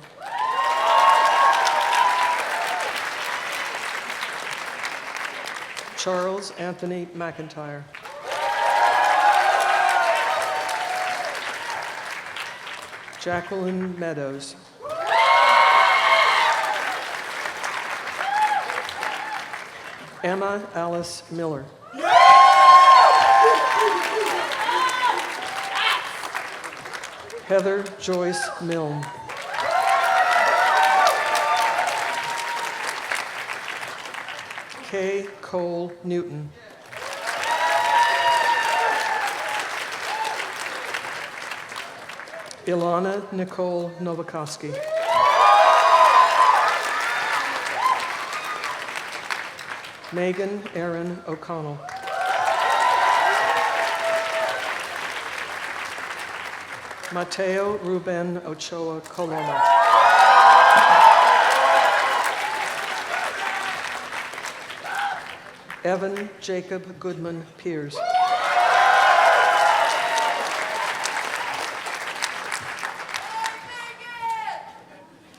Charles Anthony McIntyre. Jacqueline Meadows. Emma Alice Miller. Heather Joyce Milne. Kay Cole Newton. Ilana Nicole Novakoski. Megan Erin O'Connell. Mateo Ruben Ochoa Coloma. Evan Jacob Goodman Piers.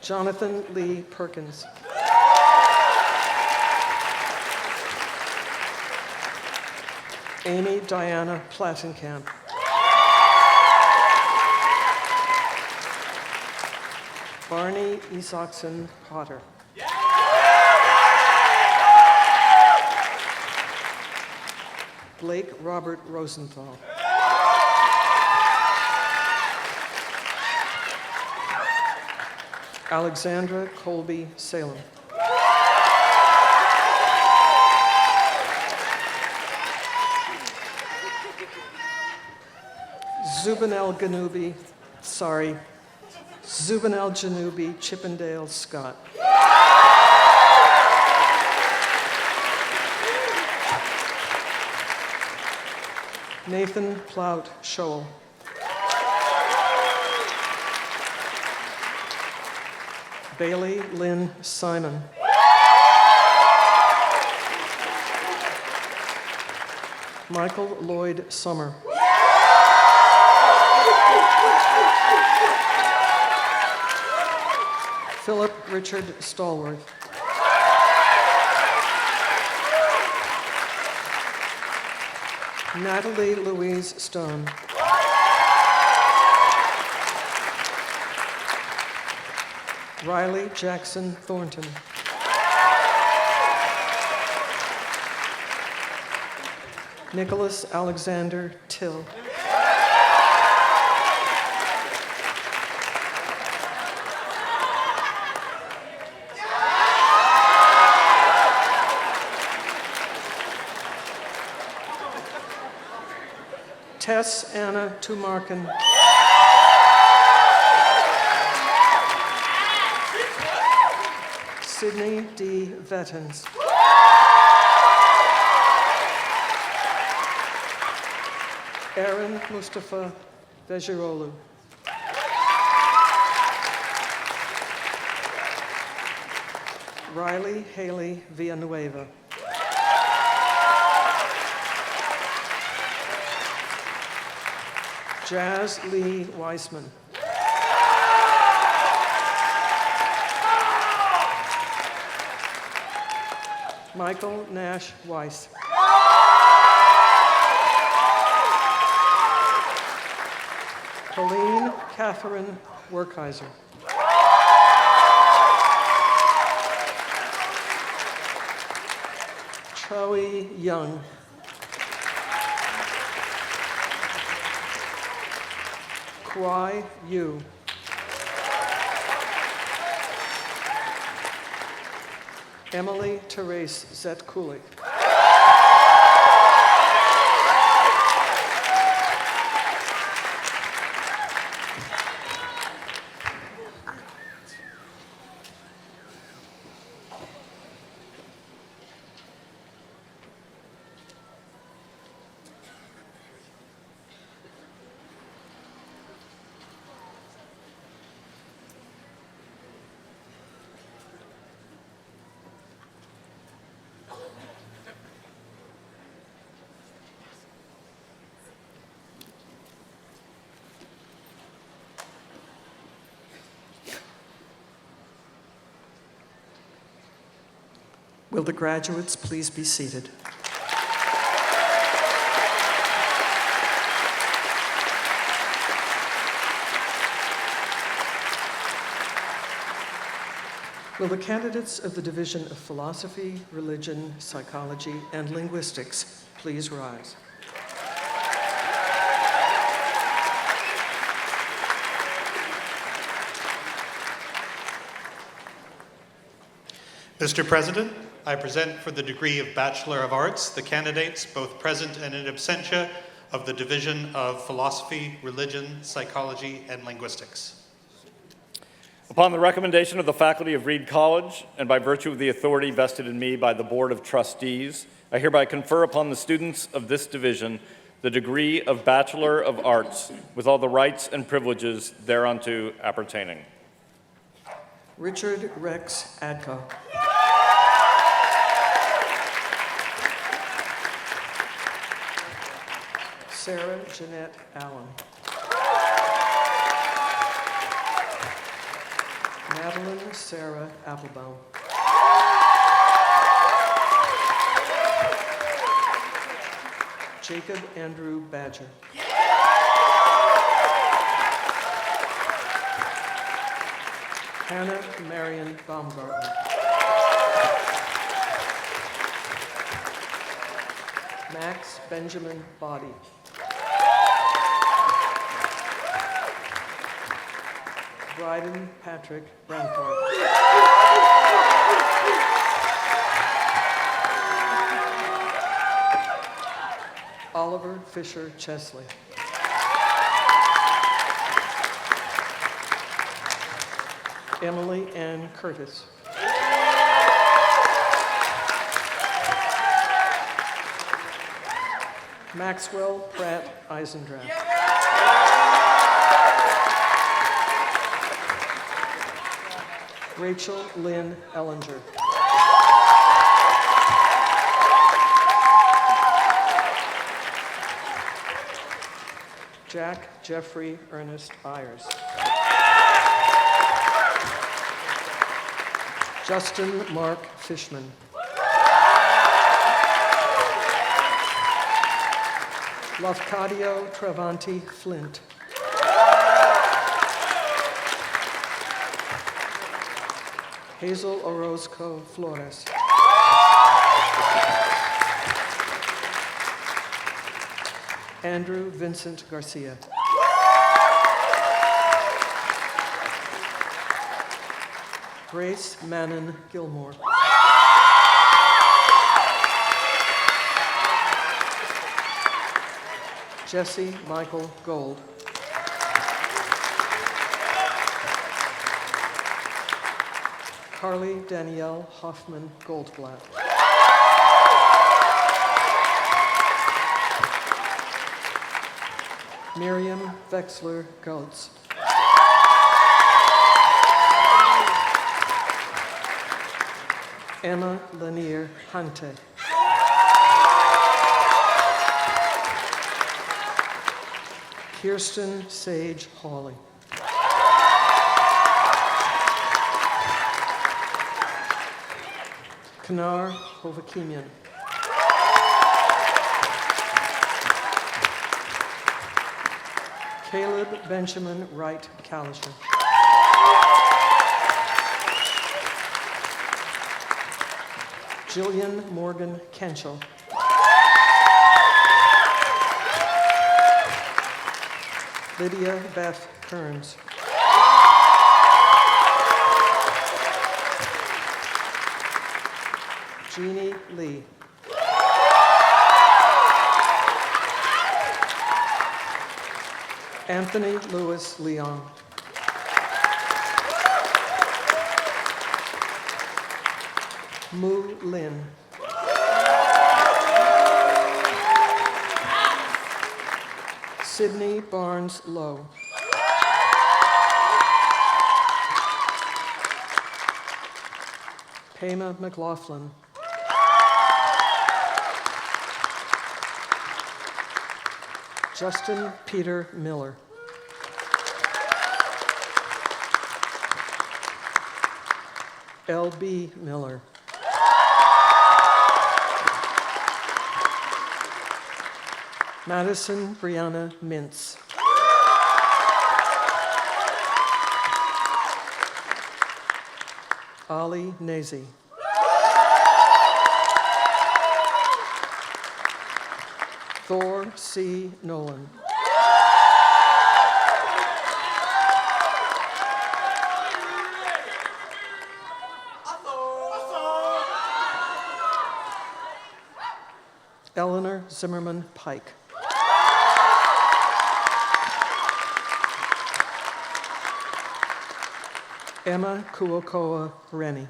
Jonathan Lee Perkins. Amy Diana Plattenkamp. Barney Isaacson Potter. Blake Robert Rosenthal. Alexandra Colby Salem. Zubinel Janubi Chippendale Scott. Nathan Plout Scholl. Bailey Lynn Simon. Michael Lloyd Summer. Philip Richard Stallworth. Natalie Louise Stone. Riley Jackson Thornton. Nicholas Alexander Till. Tess Anna Tumarkin. Sydney D. Vettens. Aaron Mustafa Vejirolu. Riley Haley Villanueva. Jazz Lee Weissman. Michael Nash Weiss. Colleen Catherine Werkheiser. Choe Young. Kwai Yu. Emily Therese Zetkulik. Will the graduates please be seated? Will the candidates of the Division of Philosophy, Religion, Psychology, and Linguistics please rise? Mr. President, I present for the degree of Bachelor of Arts the candidates, both present and in absentia, of the Division of Philosophy, Religion, Psychology, and Linguistics. Upon the recommendation of the faculty of Reed College, and by virtue of the authority vested in me by the Board of Trustees, I hereby confer upon the students of this division the degree of Bachelor of Arts, with all the rights and privileges thereunto appertaining. Richard Rex Adco. Sarah Jeanette Allen. Madeline Sarah Applebaum. Jacob Andrew Badger. Hannah Marion Baumgartner. Max Benjamin Body. Bryden Patrick Brampart. Oliver Fisher Chesley. Emily Ann Curtis. Maxwell Pratt Eisendrath. Rachel Lynn Ellinger. Jack Jeffrey Ernest Byers. Justin Mark Fishman. Lafcadio Travanti Flint. Hazel Orozco Flores. Andrew Vincent Garcia. Grace Manon Gilmore. Jesse Michael Gold. Carly Danielle Hoffman Goldblatt. Miriam Vexler Goetz. Emma Lanier Hante. Kirsten Sage Hawley. Kanar Hovakimian. Caleb Benjamin Wright Callister. Jillian Morgan Kenchel. Lydia Beth Kearns. Jeannie Lee. Anthony Lewis Leon. Mu Lin. Sydney Barnes Lowe. Pema McLaughlin. Justin Peter Miller. L.B. Miller. Madison Brianna Mintz. Ali Nazi. Thor C. Nolan. Eleanor Zimmerman Pike. Emma Kuokoa Rennie.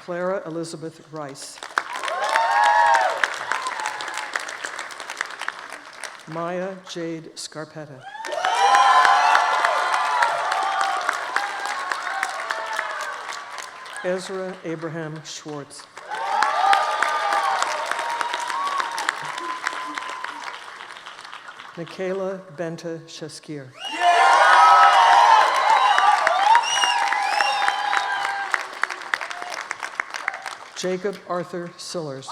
Clara Elizabeth Rice. Maya Jade Scarpetta. Ezra Abraham Schwartz. Michaela Benta Sheskir. Jacob Arthur Sillers.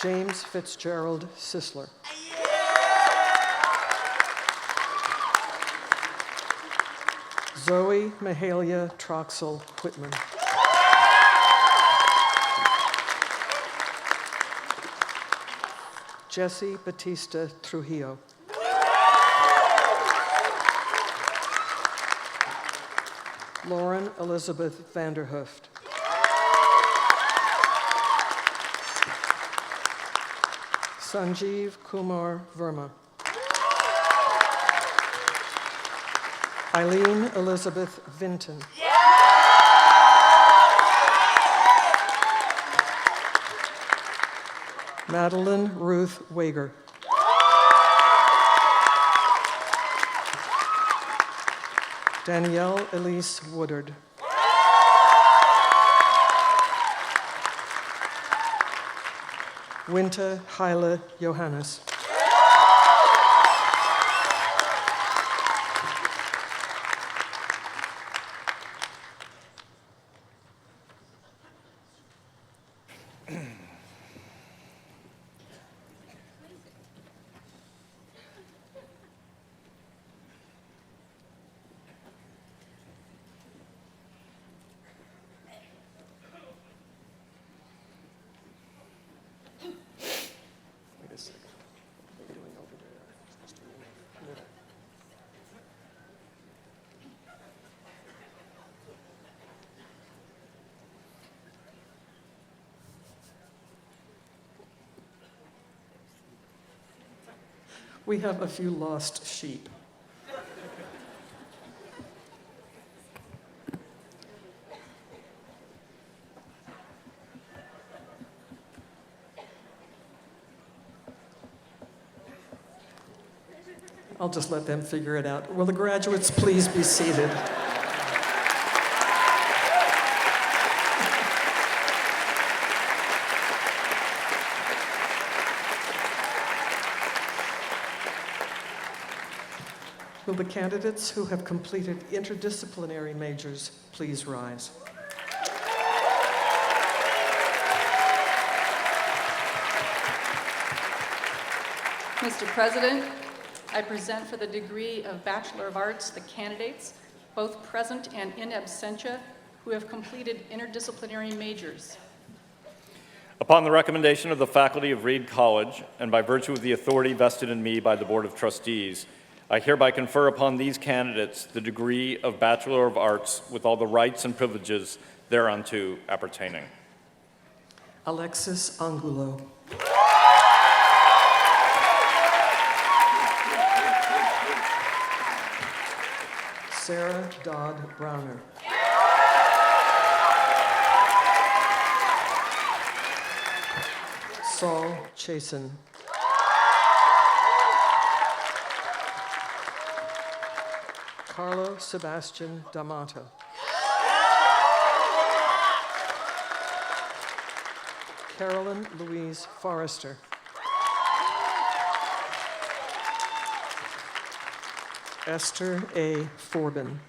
James Fitzgerald Sisler. Zoe Mahalia Troxel Whitman. Jesse Batista Trujillo. Lauren Elizabeth Vanderhooft. Sanjeev Kumar Verma. Eileen Elizabeth Vinton. Madeline Ruth Wager. Danielle Elise Woodard. Winta Hyla Johannes. We have a few lost sheep. I'll just let them figure it out. Will the graduates please be seated? Will the candidates who have completed interdisciplinary majors please rise? Mr. President, I present for the degree of Bachelor of Arts the candidates, both present and in absentia, who have completed interdisciplinary majors. Upon the recommendation of the faculty of Reed College, and by virtue of the authority vested in me by the Board of Trustees, I hereby confer upon these candidates the degree of Bachelor of Arts with all the rights and privileges thereunto appertaining. Alexis Angulo. Sarah Dodd Browner. Saul Chasen. Carlo Sebastian D'Amato. Carolyn Louise Forrester. Esther A. Forbin.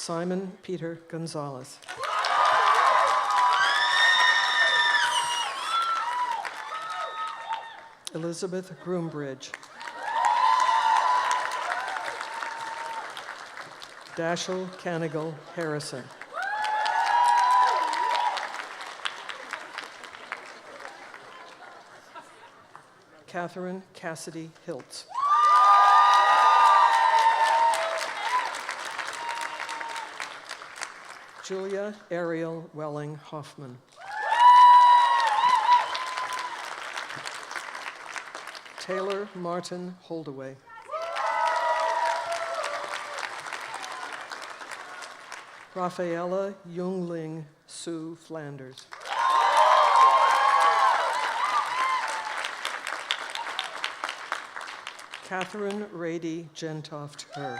Simon Peter Gonzalez. Elizabeth Groombridge. Dashiell Canigal Harrison. Catherine Cassidy Hiltz. Julia Ariel Welling Hoffman. Taylor Martin Holdaway. Rafaela Jungling Sue Flanders. Catherine Rady Gentoft Herr.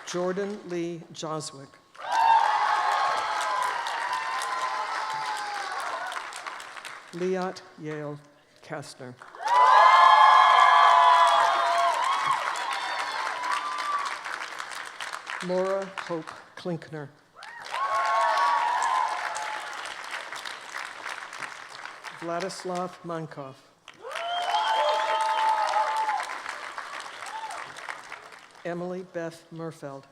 Jordan Lee Joswick. Liat Yale Kastner. Laura Hope Klinkner. Vladislav Mankov. Emily Beth Murfeld.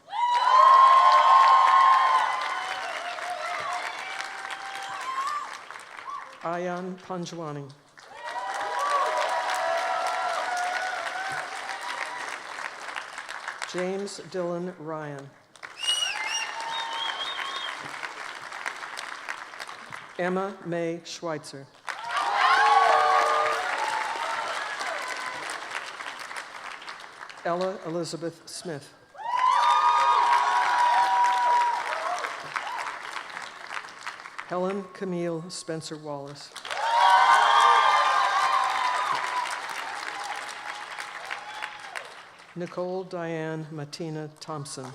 Ayan Panjwani. James Dylan Ryan. Emma May Schweitzer. Ella Elizabeth Smith. Helen Camille Spencer Wallace. Nicole Diane Matina Thompson.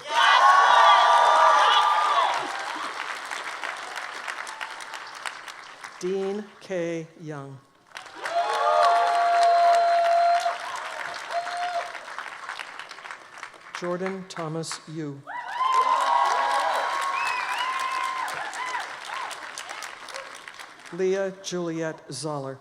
Dean K. Young. Jordan Thomas Yu. Leah Juliet Zoller.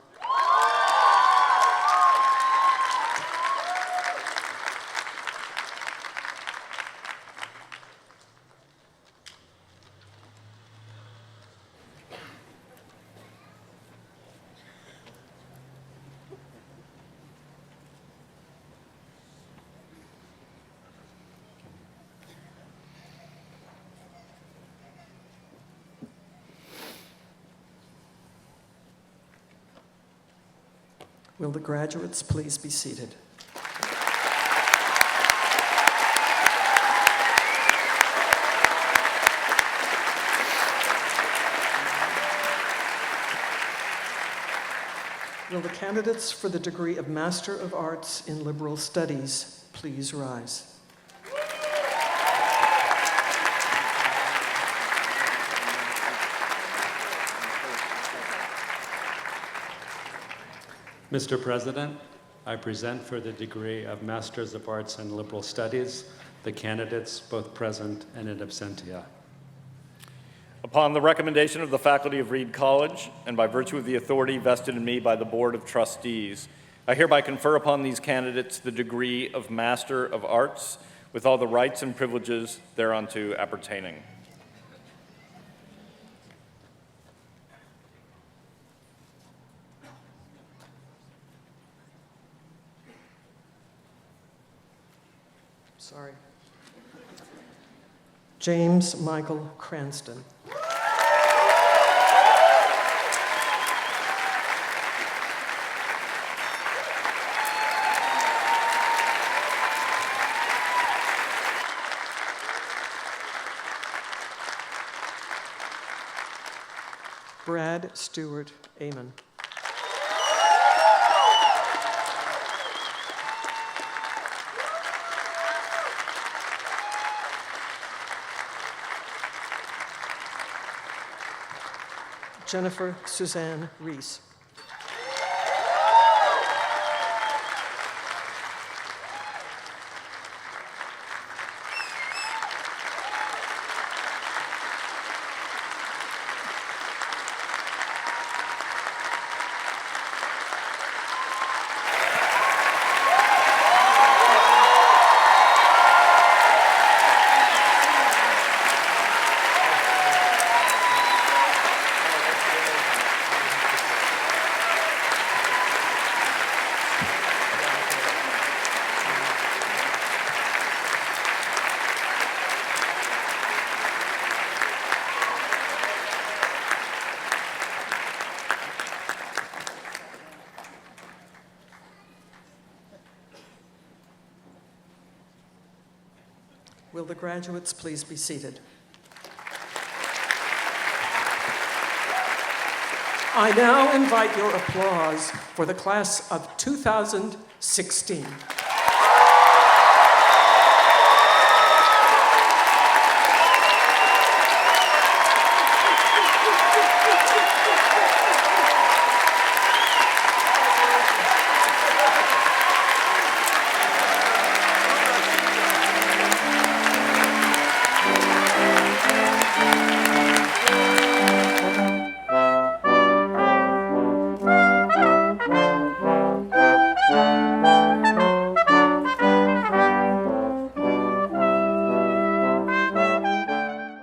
Will the graduates please be seated? Will the candidates for the degree of Master of Arts in Liberal Studies please rise? Mr. President, I present for the degree of Masters of Arts in Liberal Studies the candidates both present and in absentia. Upon the recommendation of the faculty of Reed College, and by virtue of the authority vested in me by the Board of Trustees, I hereby confer upon these candidates the degree of Master of Arts with all the rights and privileges thereunto appertaining. Sorry. James Michael Cranston. Brad Stewart Amon. Jennifer Suzanne Reese. undergraduates, please be seated. I now invite your applause for the class of 2016.